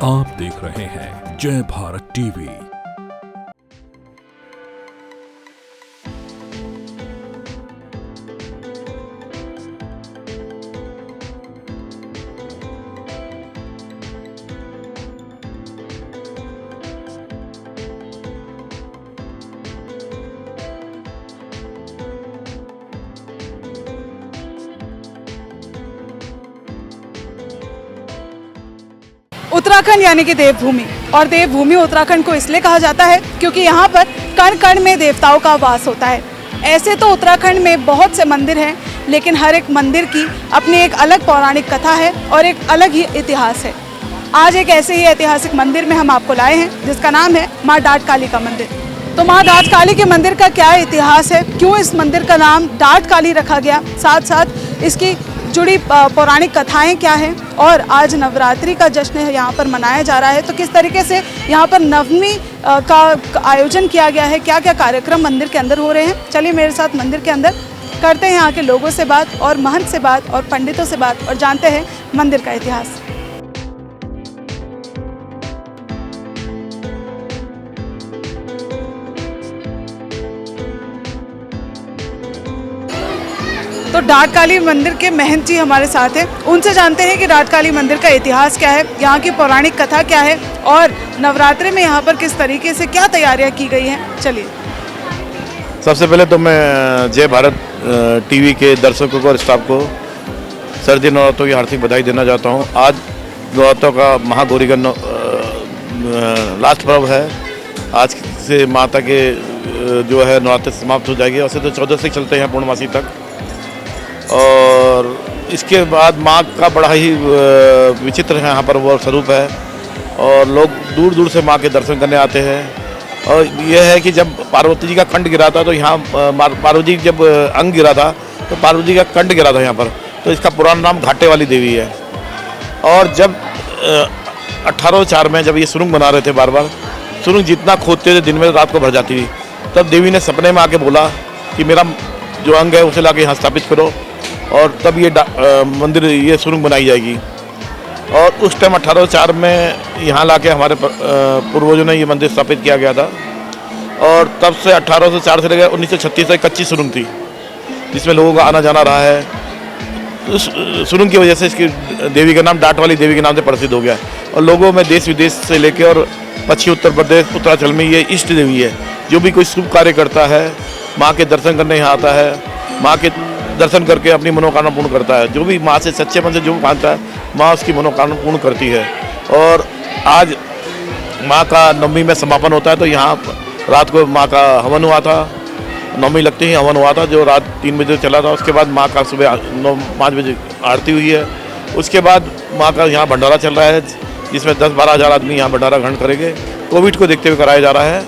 आप देख रहे हैं जय भारत टीवी। उत्तराखंड यानी कि देवभूमि, और देवभूमि उत्तराखंड को इसलिए कहा जाता है क्योंकि यहाँ पर कण कण में देवताओं का वास होता है। ऐसे तो उत्तराखंड में बहुत से मंदिर हैं, लेकिन हर एक मंदिर की अपनी एक अलग पौराणिक कथा है और एक अलग ही इतिहास है। आज एक ऐसे ही ऐतिहासिक मंदिर में हम आपको लाए हैं जिसका नाम है माँ डाट काली का मंदिर। तो माँ डाट काली के मंदिर का क्या इतिहास है, क्यों इस मंदिर का नाम डाट काली रखा गया, साथ साथ इसकी जुड़ी पौराणिक कथाएं क्या हैं, और आज नवरात्रि का जश्न यहाँ पर मनाया जा रहा है तो किस तरीके से यहाँ पर नवमी का आयोजन किया गया है, क्या क्या कार्यक्रम मंदिर के अंदर हो रहे हैं। चलिए मेरे साथ मंदिर के अंदर करते हैं यहाँ के लोगों से बात, और महंत से बात, और पंडितों से बात, और जानते हैं मंदिर का इतिहास। तो डाट काली मंदिर के महंत जी हमारे साथ हैं, उनसे जानते हैं कि डाट काली मंदिर का इतिहास क्या है, यहाँ की पौराणिक कथा क्या है, और नवरात्रि में यहाँ पर किस तरीके से क्या तैयारियाँ की गई हैं। चलिए सबसे पहले तो मैं जय भारत टीवी के दर्शकों को और स्टाफ को सर्दी नवरात्रों की हार्दिक बधाई देना चाहता हूँ। आज नवरात्रों का महागौरी का लास्ट पर्व है। आज से माता के जो है नवरात्र समाप्त हो जाएगी। वैसे तो 14 से चलते हैं पूर्णमासी तक, और इसके बाद माँ का बड़ा ही विचित्र है यहाँ पर वो स्वरूप है, और लोग दूर दूर से माँ के दर्शन करने आते हैं। और यह है कि जब पार्वती जी का कंठ गिरा था तो यहाँ पार्वती जी जब अंग गिरा था तो पार्वती जी का कंठ गिरा था यहाँ पर, तो इसका पुराना नाम घाटे वाली देवी है। और जब 1804 में जब ये सुरंग बना रहे थे, बार बार सुरंग जितना खोदते थे दिन में रात को भर जाती थी, तब देवी ने सपने में आके बोला कि मेरा जो अंग है उसे लाके यहाँ स्थापित करो, और तब ये मंदिर ये सुरंग बनाई जाएगी। और उस टाइम 1804 में यहाँ लाके हमारे पूर्वजों ने ये मंदिर स्थापित किया गया था। और तब से 1804 से लेकर 1936 तक कच्ची सुरंग थी जिसमें लोगों का आना जाना रहा है। उस सुरंग की वजह से इसकी देवी का नाम डाट वाली देवी के नाम से प्रसिद्ध हो गया है। और लोगों में देश विदेश से लेकर और पश्चिमी उत्तर प्रदेश उत्तरांचल में ये इष्ट देवी है। जो भी कोई शुभ कार्य करता है माँ के दर्शन करने यहाँ आता है, माँ के दर्शन करके अपनी मनोकामना पूर्ण करता है। जो भी माँ से सच्चे मन से जो मानता है माँ उसकी मनोकामना पूर्ण करती है। और आज माँ का नवमी में समापन होता है, तो यहाँ रात को माँ का हवन हुआ था। नवमी लगते ही हवन हुआ था जो रात 3 बजे चला था। उसके बाद माँ का सुबह 5 बजे आरती हुई है। उसके बाद माँ का यहाँ भंडारा चल रहा है जिसमें 10-12 हज़ार आदमी यहाँ भंडारा ग्रहण करेंगे। कोविड को देखते हुए कराया जा रहा है।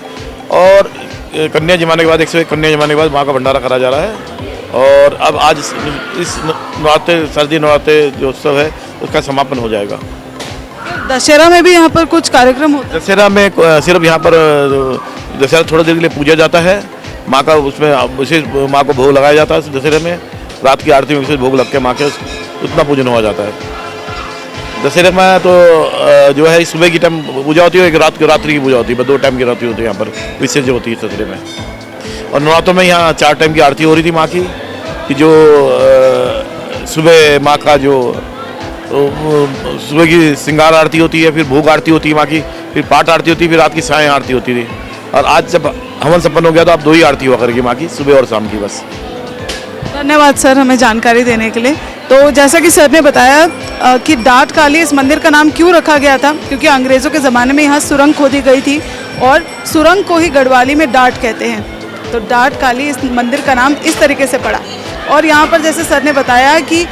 और कन्या जमाने के बाद 101 कन्या जमाने के बाद माँ का भंडारा कराया जा रहा है। और अब आज इस नवरात्रि सर्दी नवरात्रि जो उत्सव है उसका समापन हो जाएगा। दशहरा में भी यहाँ पर कुछ कार्यक्रम होता है? दशहरा में सिर्फ यहाँ पर दशहरा थोड़ा देर के लिए पूजा जाता है माँ का, उसमें विशेष माँ को भोग लगाया जाता है। दशहरे में रात की आरती में विशेष भोग लग के माँ के उतना पूजन हुआ जाता है। दशहरे में तो जो है सुबह की टाइम पूजा होती है, एक रात्रि की पूजा होती है, 2 टाइम की आरती होती है यहाँ पर विशेष जो होती है दशहरे में। और नवरात्रों में यहाँ 4 टाइम की आरती हो रही थी माँ की, कि जो सुबह माँ का जो सुबह की श्रृंगार आरती होती है, फिर भोग आरती होती है माँ की, फिर पाठ आरती होती है, फिर रात की साय आरती होती थी। और आज जब हवन संपन्न हो गया तो अब 2 ही आरती हुआ करेगी माँ की, सुबह और शाम की बस। धन्यवाद सर हमें जानकारी देने के लिए। तो जैसा कि सर ने बताया कि डाट काली इस मंदिर का नाम क्यों रखा गया था, क्योंकि अंग्रेज़ों के ज़माने में यहाँ सुरंग खोदी गई थी और सुरंग को ही गढ़वाली में डाट कहते हैं। तो डाट काली इस मंदिर का नाम इस तरीके से पड़ा। और यहाँ पर जैसे सर ने बताया कि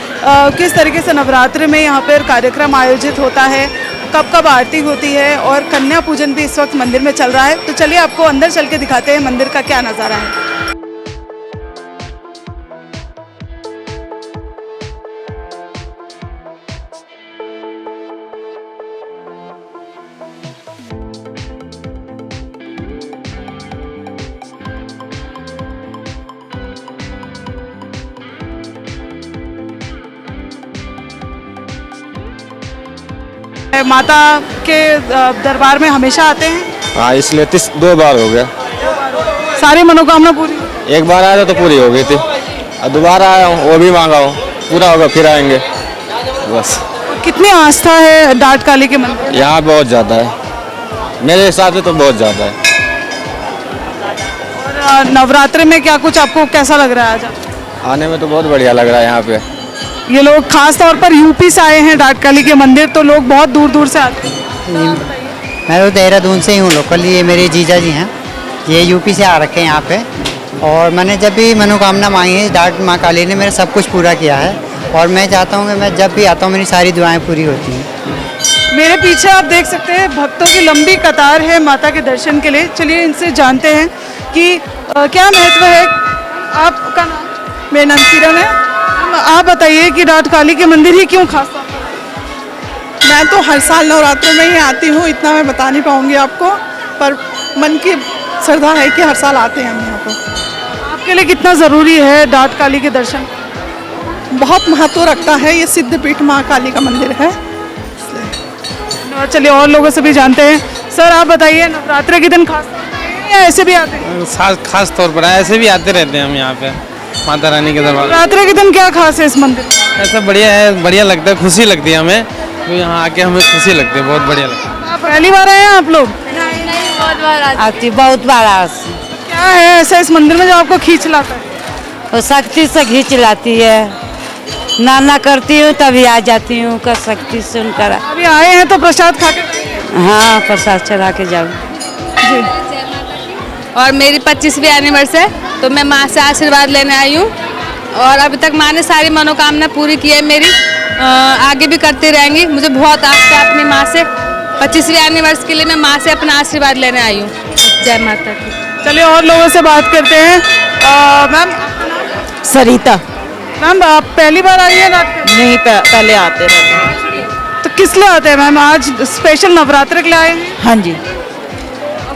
किस तरीके से नवरात्रि में यहाँ पर कार्यक्रम आयोजित होता है, कब कब आरती होती है, और कन्या पूजन भी इस वक्त मंदिर में चल रहा है। तो चलिए आपको अंदर चल के दिखाते हैं मंदिर का क्या नज़ारा है। माता के दरबार में हमेशा आते हैं? हाँ, इसलिए 2 बार हो गया। सारी मनोकामना पूरी? एक बार आया तो पूरी हो गई थी, और दोबारा आया हूँ, वो भी मांगा हूँ, पूरा होगा फिर आएंगे बस। कितनी आस्था है डाट काली के मंदिर? यहाँ बहुत ज़्यादा है, मेरे हिसाब से तो बहुत ज़्यादा है। और नवरात्रि में क्या कुछ आपको कैसा लग रहा है आज? आने में तो बहुत बढ़िया लग रहा है यहाँ पे। ये लोग खास तौर पर यूपी से आए हैं डाट काली के मंदिर, तो लोग बहुत दूर दूर से आते हैं। मैं तो देहरादून से ही हूँ लोकल, ये मेरे जीजा जी हैं, ये यूपी से आ रखे हैं यहाँ पे। और मैंने जब भी मनोकामना मांगी है डाट माँ काली ने मेरा सब कुछ पूरा किया है, और मैं चाहता हूँ कि मैं जब भी आता हूँ मेरी सारी दुआएं पूरी होती हैं। मेरे पीछे आप देख सकते हैं भक्तों की लंबी कतार है माता के दर्शन के लिए। चलिए इनसे जानते हैं कि क्या महत्व है। आपका नाम? मेरा नाम किरण है। आप बताइए कि डाट काली के मंदिर ही क्यों खास तौर पर? मैं तो हर साल नवरात्रों में ही आती हूँ, इतना मैं बता नहीं पाऊँगी आपको, पर मन की श्रद्धा है कि हर साल आते हैं हम यहाँ पर। आपके लिए कितना ज़रूरी है डाट काली के दर्शन? बहुत महत्व रखता है, ये सिद्धपीठ माँ काली का मंदिर है। चलिए और लोगों से भी जानते हैं। सर आप बताइए, नवरात्रि के दिन खास तौर पर या ऐसे भी आते हैं? खास तौर पर ऐसे भी आते रहते हैं हम यहाँ पे माता रानी के दरबार। नवरात्रि के दिन क्या खास है इस मंदिर में? ऐसा बढ़िया है, बढ़िया लगता है, खुशी लगती है हमें, तो यहाँ आके हमें खुशी लगती है, बहुत बढ़िया लगता है। आप पहली बार आए हैं आप लोग? आती बहुत बार आती। क्या है ऐसा इस मंदिर में जो आपको खींच लाता है? वो शक्ति से खींच लाती है, नाना करती हूँ तभी आ जाती हूँ, कर शक्ति से उनका। अभी आए हैं तो प्रसाद खा के? हाँ, प्रसाद चढ़ा के जाऊँ। और मेरी 25वीं एनिवर्सरी है, तो मैं माँ से आशीर्वाद लेने आई हूँ, और अभी तक माँ ने सारी मनोकामना पूरी की है मेरी, आगे भी करती रहेंगी। मुझे बहुत आस्था है अपनी माँ से। 25वीं एनिवर्सरी के लिए मैं माँ से अपना आशीर्वाद लेने आई हूँ। जय माता की। चलिए और लोगों से बात करते हैं। मैम? सरिता। मैम आप पहली बार आई है रात को? नहीं, पहले आते रहते हैं। तो किस लिए आते हैं मैम? आज स्पेशल नवरात्र के लिए आए हैं? हाँ जी।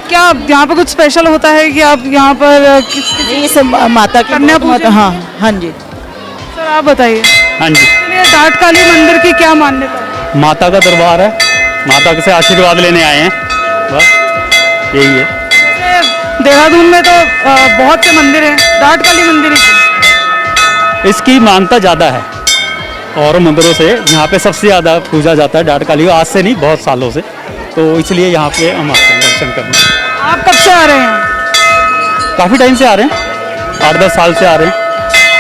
क्या यहाँ पर कुछ स्पेशल होता है कि आप यहाँ पर ये सब माता की कन्या पूजन? हाँ हाँ जी। सर आप बताइए। हाँ जी, चलिए डाट काली मंदिर की क्या मान्यता है? माता का दरबार है, माता से आशीर्वाद लेने आए हैं, बस यही है। जैसे देहरादून में तो बहुत से मंदिर हैं, डाट काली मंदिर ही इसकी मान्यता ज़्यादा है और मंदिरों से यहाँ पे सबसे ज़्यादा पूजा जाता है डाट काली, आज से नहीं बहुत सालों से, तो इसलिए यहाँ पे हम आते हैं दर्शन करने। आप कब से आ रहे हैं? काफ़ी टाइम से आ रहे हैं, 8-10 साल से आ रहे हैं,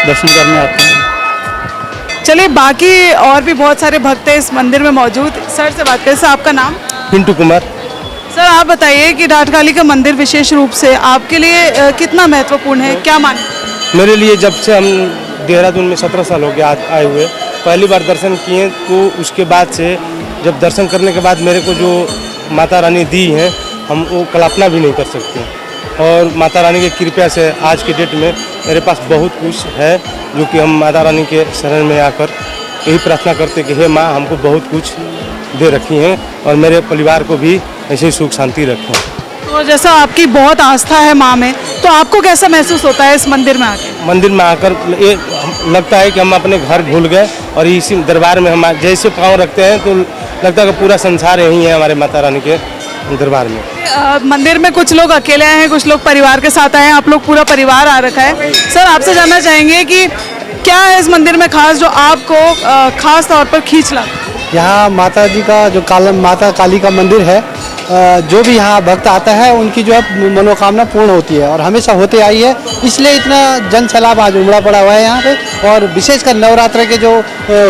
दर्शन करने आते हैं। चलिए बाकी और भी बहुत सारे भक्त हैं इस मंदिर में मौजूद। सर से बात करें। सर आपका नाम? पिंटू कुमार। सर आप बताइए कि डाट काली का मंदिर विशेष रूप से आपके लिए कितना महत्वपूर्ण है, क्या मानते? मेरे लिए जब से हम देहरादून में 17 साल हो गया आए हुए, पहली बार दर्शन किए, तो उसके बाद से जब दर्शन करने के बाद मेरे को जो माता रानी दी हैं, हम वो कल्पना भी नहीं कर सकते। और माता रानी की कृपा से आज के डेट में मेरे पास बहुत कुछ है, जो कि हम माता रानी के शरण में आकर यही प्रार्थना करते कि हे माँ, हमको बहुत कुछ दे रखी हैं और मेरे परिवार को भी ऐसे ही सुख शांति रखें। तो जैसा आपकी बहुत आस्था है माँ में, तो आपको कैसा महसूस होता है इस मंदिर में आकर? मंदिर में आकर ये लगता है कि हम अपने घर भूल गए, और इसी दरबार में हम जैसे पाँव रखते हैं तो लगता है कि पूरा संसार यही है हमारे माता रानी के दरबार में। मंदिर में कुछ लोग अकेले आए हैं, कुछ लोग परिवार के साथ आए हैं, आप लोग पूरा परिवार आ रखा है। सर आपसे जानना चाहेंगे कि क्या है इस मंदिर में खास जो आपको खास तौर पर खींच लाता है? यहाँ माता जी का जो माता काली का मंदिर है, जो भी यहाँ भक्त आता है उनकी जो है मनोकामना पूर्ण होती है और हमेशा होते आई है, इसलिए इतना जन सैलाब आज उमड़ा पड़ा हुआ है यहाँ पे। और विशेषकर नवरात्र के जो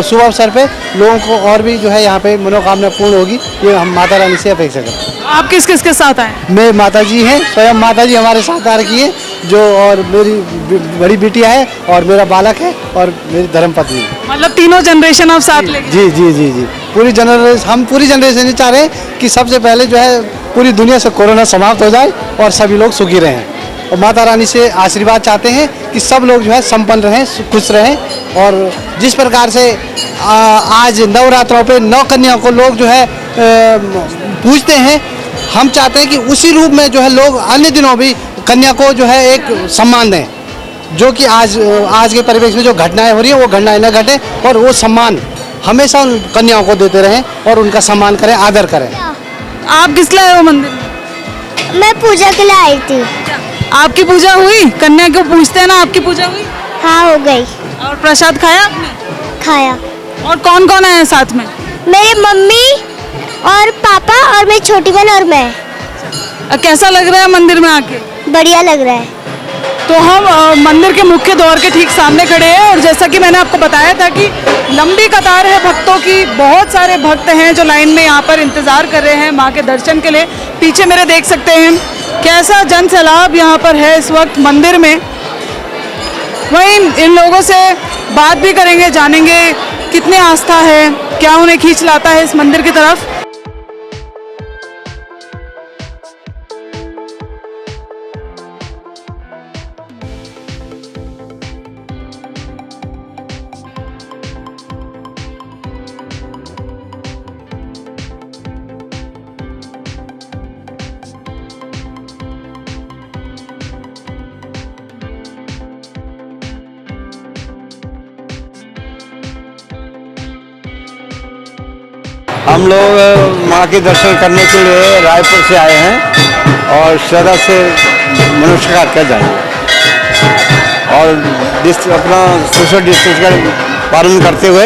शुभ अवसर पे लोगों को और भी जो है यहाँ पे मनोकामना पूर्ण होगी, ये हम माता रानी से अपेक्षा करते हैं। आप किस किस के साथ आए? मेरे माता जी हैं, स्वयं माता जी हमारे साथ आ रखी है, जो और मेरी बड़ी बिटिया है और मेरा बालक है और मेरी धर्मपत्नी है। मतलब तीनों जनरेशन आप साथ लेके? जी जी जी जी, पूरी जनरेशन, हम पूरी जनरेशन चाह रहे हैं कि सबसे पहले जो है पूरी दुनिया से कोरोना समाप्त हो जाए और सभी लोग सुखी रहें, और माता रानी से आशीर्वाद चाहते हैं कि सब लोग जो है संपन्न रहें, खुश रहें। और जिस प्रकार से आज नवरात्रों पे 9 कन्याओं को लोग जो है पूजते हैं, हम चाहते हैं कि उसी रूप में जो है लोग अन्य दिनों भी कन्या को जो है एक सम्मान दें, जो कि आज के परिवेश में जो घटनाएं हो रही है वो घटनाएं न घटे और वो सम्मान हमेशा उन कन्याओं को देते रहें और उनका सम्मान करें, आदर करें। आप किस लिए आए हो मंदिर में? मैं पूजा के लिए आई थी। आपकी पूजा हुई? कन्या को पूछते हैं ना, आपकी पूजा हुई? हाँ, हो गई। और प्रसाद खाया आपने? खाया। और कौन कौन आया साथ में? मेरी मम्मी और पापा और मेरी छोटी बहन और मैं। कैसा लग रहा है मंदिर में आके? बढ़िया लग रहा है। तो हम मंदिर के मुख्य द्वार के ठीक सामने खड़े हैं और जैसा कि मैंने आपको बताया था कि लंबी कतार है भक्तों की। बहुत सारे भक्त हैं जो लाइन में यहाँ पर इंतज़ार कर रहे हैं माँ के दर्शन के लिए। पीछे मेरे देख सकते हैं कैसा जन सैलाब यहाँ पर है इस वक्त मंदिर में। वहीं इन लोगों से बात भी करेंगे, जानेंगे कितनी आस्था है, क्या उन्हें खींच लाता है इस मंदिर की तरफ। हम लोग माँ के दर्शन करने के लिए रायपुर से आए हैं और श्रद्धा से नमस्कार कर जाएंगे और अपना सोशल डिस्टेंस का पालन करते हुए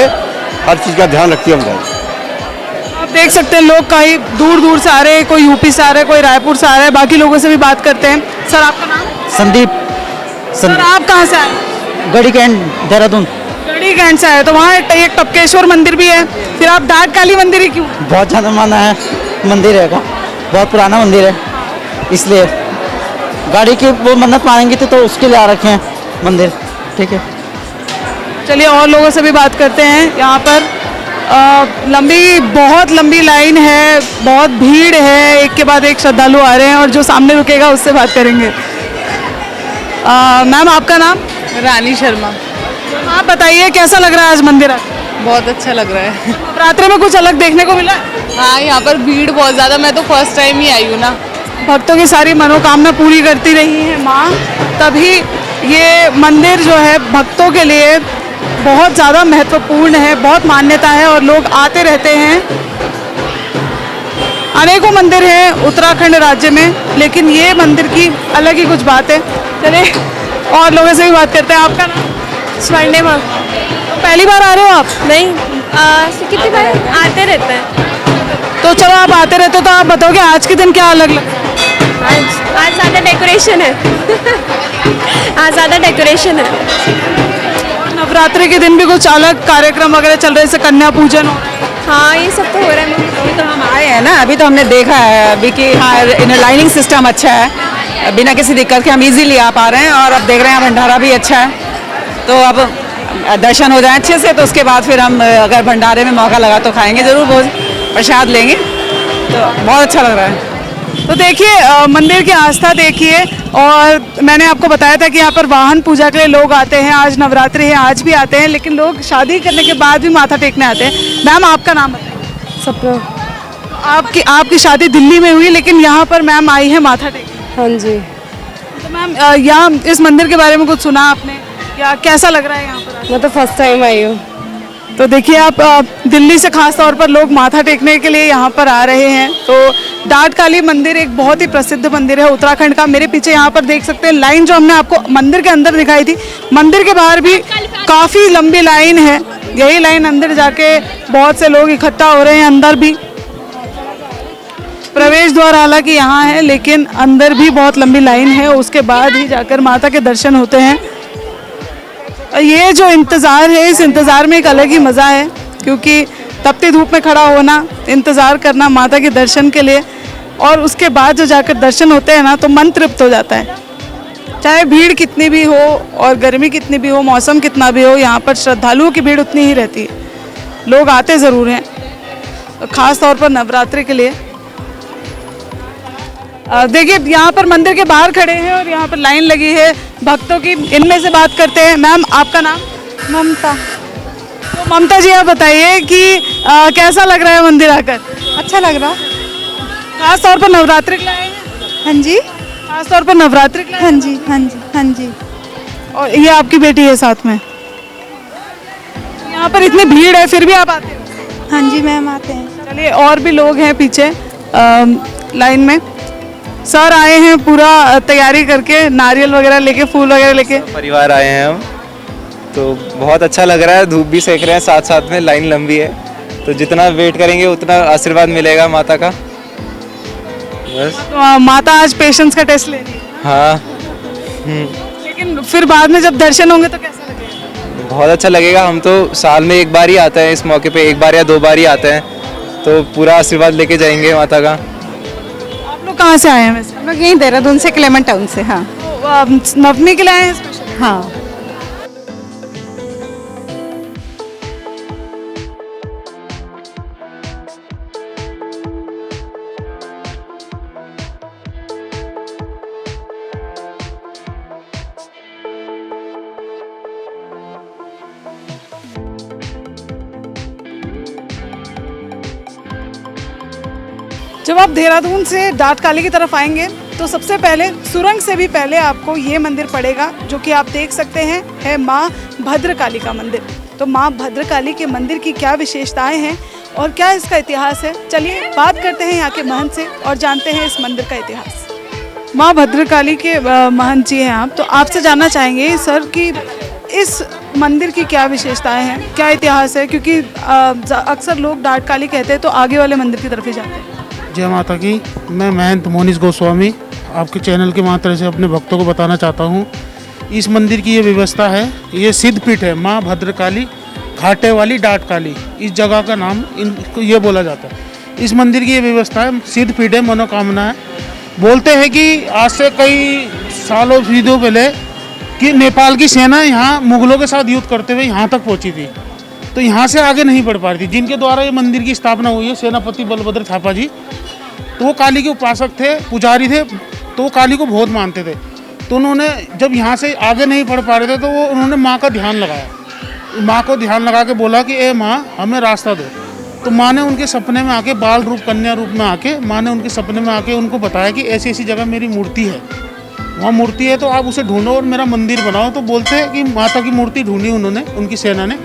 हर चीज़ का ध्यान रखते हम जाएंगे। आप देख सकते हैं लोग कई दूर दूर से आ रहे हैं, कोई यूपी से आ रहा है, कोई रायपुर से आ रहा है। बाकी लोगों से भी बात करते हैं। सर आपका नाम? संदीप। सर आप कहाँ से आए? गढ़ी कैंट, देहरादून। गढ़ी कैंट से आए, तो वहाँ एक टपकेश्वर मंदिर भी है, फिर आप डाट काली मंदिर ही क्यों? बहुत ज़्यादा माना है मंदिर है का, बहुत पुराना मंदिर है, इसलिए गाड़ी की वो मन्नत मांगेंगे तो उसके लिए आ रखे हैं मंदिर। ठीक है, चलिए और लोगों से भी बात करते हैं। यहाँ पर बहुत लंबी लाइन है, बहुत भीड़ है, एक के बाद एक श्रद्धालु आ रहे हैं और जो सामने रुकेगा उससे बात करेंगे। मैम आपका नाम? रानी शर्मा। आप बताइए कैसा लग रहा है आज मंदिर आके? बहुत अच्छा लग रहा है। नवरात्रि में कुछ अलग देखने को मिला? हाँ, यहाँ पर भीड़ बहुत ज़्यादा, मैं तो फर्स्ट टाइम ही आई हूँ ना। भक्तों की सारी मनोकामना पूरी करती रही है माँ, तभी ये मंदिर जो है भक्तों के लिए बहुत ज़्यादा महत्वपूर्ण है, बहुत मान्यता है और लोग आते रहते हैं। अनेकों मंदिर हैं उत्तराखंड राज्य में, लेकिन ये मंदिर की अलग ही कुछ बात है। चलिए और लोगों से भी बात करते हैं। आपका नाम? स्वर्णिमा। पहली बार आ रहे हो आप? नहीं, कितनी बार आते रहते हैं। तो चलो आप आते रहते हो तो आप बताओगे आज के दिन क्या अलग लग? आज ज़्यादा डेकोरेशन है। आज ज़्यादा डेकोरेशन है। नवरात्रि के दिन भी कुछ अलग कार्यक्रम वगैरह चल रहे, जैसे कन्या पूजन हो रहा है? हाँ, ये सब तो हो रहा है। अभी तो हम आए हैं ना, अभी तो हमने देखा है अभी कि हाँ लाइनिंग सिस्टम अच्छा है, बिना किसी दिक्कत के हम इजीली आ पा रहे हैं और अब देख रहे हैं भंडारा भी अच्छा है। तो अब दर्शन हो जाए अच्छे से तो उसके बाद फिर हम अगर भंडारे में मौका लगा तो खाएंगे ज़रूर, भोज प्रसाद लेंगे, तो बहुत अच्छा लग रहा है। तो देखिए मंदिर की आस्था देखिए, और मैंने आपको बताया था कि यहाँ पर वाहन पूजा के लिए लोग आते हैं। आज नवरात्रि है, आज भी आते हैं, लेकिन लोग शादी करने के बाद भी माथा टेकने आते हैं। मैम आपका नाम बताइए। सपना। आपकी शादी दिल्ली में हुई, लेकिन यहाँ पर मैम आई है माथा टेकने। हाँ जी। तो मैम यहाँ इस मंदिर के बारे में कुछ सुना आपने या कैसा लग रहा है यहाँ पर? मैं तो फर्स्ट टाइम आई हूँ। तो देखिए आप दिल्ली से खास तौर पर लोग माथा टेकने के लिए यहाँ पर आ रहे हैं। तो डाट काली मंदिर एक बहुत ही प्रसिद्ध मंदिर है उत्तराखंड का। मेरे पीछे यहाँ पर देख सकते हैं लाइन जो हमने आपको मंदिर के अंदर दिखाई थी, मंदिर के बाहर भी काफ़ी लंबी लाइन है। यही लाइन अंदर जाके बहुत से लोग इकट्ठा हो रहे हैं। अंदर भी प्रवेश द्वार हालांकि यहाँ है, लेकिन अंदर भी बहुत लंबी लाइन है, उसके बाद ही जाकर माता के दर्शन होते हैं। ये जो इंतज़ार है, इस इंतज़ार में एक अलग ही मज़ा है, क्योंकि तपती धूप में खड़ा होना, इंतज़ार करना माता के दर्शन के लिए, और उसके बाद जो जाकर दर्शन होते हैं ना, तो मन तृप्त हो जाता है। चाहे भीड़ कितनी भी हो और गर्मी कितनी भी हो, मौसम कितना भी हो, यहाँ पर श्रद्धालुओं की भीड़ उतनी ही रहती है। लोग आते ज़रूर हैं, ख़ास तौर पर नवरात्रि के लिए। देखिए यहाँ पर मंदिर के बाहर खड़े हैं और यहाँ पर लाइन लगी है भक्तों की। इनमें से बात करते हैं। मैम आपका नाम? ममता। तो ममता जी आप बताइए कि कैसा लग रहा है मंदिर आकर? अच्छा लग रहा। खास तौर पर नवरात्रि के लिए आए हैं? हाँ जी। खास तौर पर नवरात्रि के लिए? हाँ जी, हाँ जी, हाँ जी। और ये आपकी बेटी है साथ में? यहाँ पर इतनी भीड़ है फिर भी आप आते हो? हाँ जी मैम आते हैं। चलिए और भी लोग हैं पीछे लाइन में। सर आए हैं पूरा तैयारी करके, नारियल वगैरह लेके, फूल वगैरह लेके। परिवार आए हैं हम, तो बहुत अच्छा लग रहा है। धूप भी सेक रहे हैं, साथ साथ में लाइन लंबी है, तो जितना वेट करेंगे उतना आशीर्वाद मिलेगा माता का। बस तो माता आज पेशेंस का टेस्ट ले रही है। हाँ। लेकिन फिर बाद में जब दर्शन होंगे तो कैसा लगेगा? बहुत अच्छा लगेगा। हम तो साल में एक बार ही आते हैं, इस मौके पे एक बार या 2 बार ही आते हैं, तो पूरा आशीर्वाद लेके जाएंगे माता का। आप लोग कहाँ से आए हैं वैसे? हम लोग यहीं देहरादून से, क्लेमेंट टाउन से। हाँ, तो, नवमी के लिए आए हैं स्पेशल? हाँ। जब आप देहरादून से डाट काली की तरफ आएंगे तो सबसे पहले सुरंग से भी पहले आपको ये मंदिर पड़ेगा, जो कि आप देख सकते हैं, है माँ भद्रकाली का मंदिर। तो माँ भद्रकाली के मंदिर की क्या विशेषताएं हैं और क्या इसका इतिहास है, चलिए बात करते हैं यहाँ के महंत से और जानते हैं इस मंदिर का इतिहास। माँ भद्रकाली के महंत जी हैं आप, तो आपसे जानना चाहेंगे सर कि इस मंदिर की क्या विशेषताएं हैं, क्या इतिहास है, क्योंकि अक्सर लोग डाट काली कहते हैं तो आगे वाले मंदिर की तरफ ही जाते हैं। जय माता की। मैं महंत मोनीश गोस्वामी आपके चैनल के माध्यम से अपने भक्तों को बताना चाहता हूँ। इस मंदिर की ये व्यवस्था है, ये सिद्धपीठ है, माँ भद्रकाली घाटे वाली डाट काली, इस जगह का नाम इनको ये बोला जाता है। इस मंदिर की ये व्यवस्था है, सिद्धपीठ है, मनोकामना है। बोलते हैं कि आज से कई सालों पहले कि नेपाल की सेना यहाँ मुगलों के साथ युद्ध करते हुए यहाँ तक पहुँची थी, तो यहाँ से आगे नहीं बढ़ पा रही थी। जिनके द्वारा ये मंदिर की स्थापना हुई है, सेनापति बलभद्र थापा जी, तो वो काली के उपासक थे, पुजारी थे, तो वो काली को बहुत मानते थे। तो उन्होंने जब यहाँ से आगे नहीं बढ़ पा रहे थे तो वो उन्होंने माँ का ध्यान लगाया, माँ को ध्यान लगा के बोला कि ए माँ हमें रास्ता दो। तो माँ ने उनके सपने में आके, बाल रूप कन्या रूप में आके, माँ ने उनके सपने में आके उनको बताया कि ऐसी ऐसी जगह मेरी मूर्ति है, वहाँ मूर्ति है, तो आप उसे ढूंढो और मेरा मंदिर बनाओ। तो बोलते हैं कि माता की मूर्ति ढूंढी उन्होंने, उनकी सेना ने,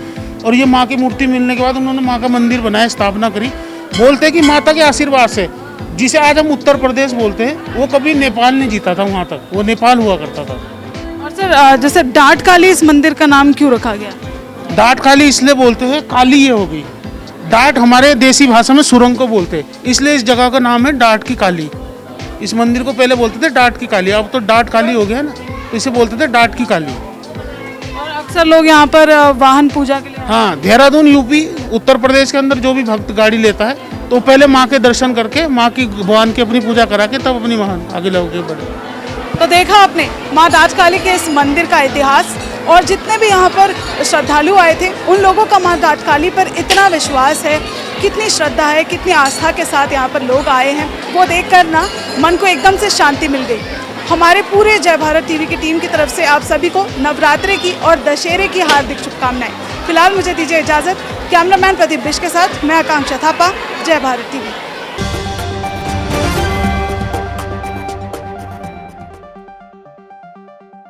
और ये माँ की मूर्ति मिलने के बाद उन्होंने माँ का मंदिर बनाया, स्थापना करी। बोलते हैं कि माता के आशीर्वाद से, जिसे आज हम उत्तर प्रदेश बोलते हैं, वो कभी नेपाल नहीं जीता था, वहाँ तक वो नेपाल हुआ करता था। और सर जैसे डाट काली इस मंदिर का नाम क्यों रखा गया? डाट काली इसलिए बोलते हैं, काली ये होगी, डाट हमारे देसी भाषा में सुरंग को बोलते हैं, इसलिए इस जगह का नाम है डाट की काली। इस मंदिर को पहले बोलते थे डाट की काली, अब तो डाट काली हो गया ना, तो इसे बोलते थे डाट की काली। और अक्सर लोग यहाँ पर वाहन पूजा के लिए, हाँ, देहरादून यूपी उत्तर प्रदेश के अंदर जो भी भक्त गाड़ी लेता है तो पहले माँ के दर्शन करके, माँ की भगवान की अपनी पूजा करा के तब अपनी वाहन आगे लगे बढ़े। तो देखा आपने माँ डाट काली के इस मंदिर का इतिहास, और जितने भी यहाँ पर श्रद्धालु आए थे उन लोगों का माँ डाट काली पर इतना विश्वास है, कितनी श्रद्धा है, कितनी आस्था के साथ यहाँ पर लोग आए हैं, वो देखकर ना मन को एकदम से शांति मिल गई। हमारे पूरे जय भारत टीवी की टीम की तरफ से आप सभी को नवरात्रि की और दशहरे की हार्दिक शुभकामनाएं। फिलहाल मुझे दीजिए इजाज़त। कैमरामैन प्रदीप बिश के साथ मैं आकांक्षा थापा, जय भारत टीवी।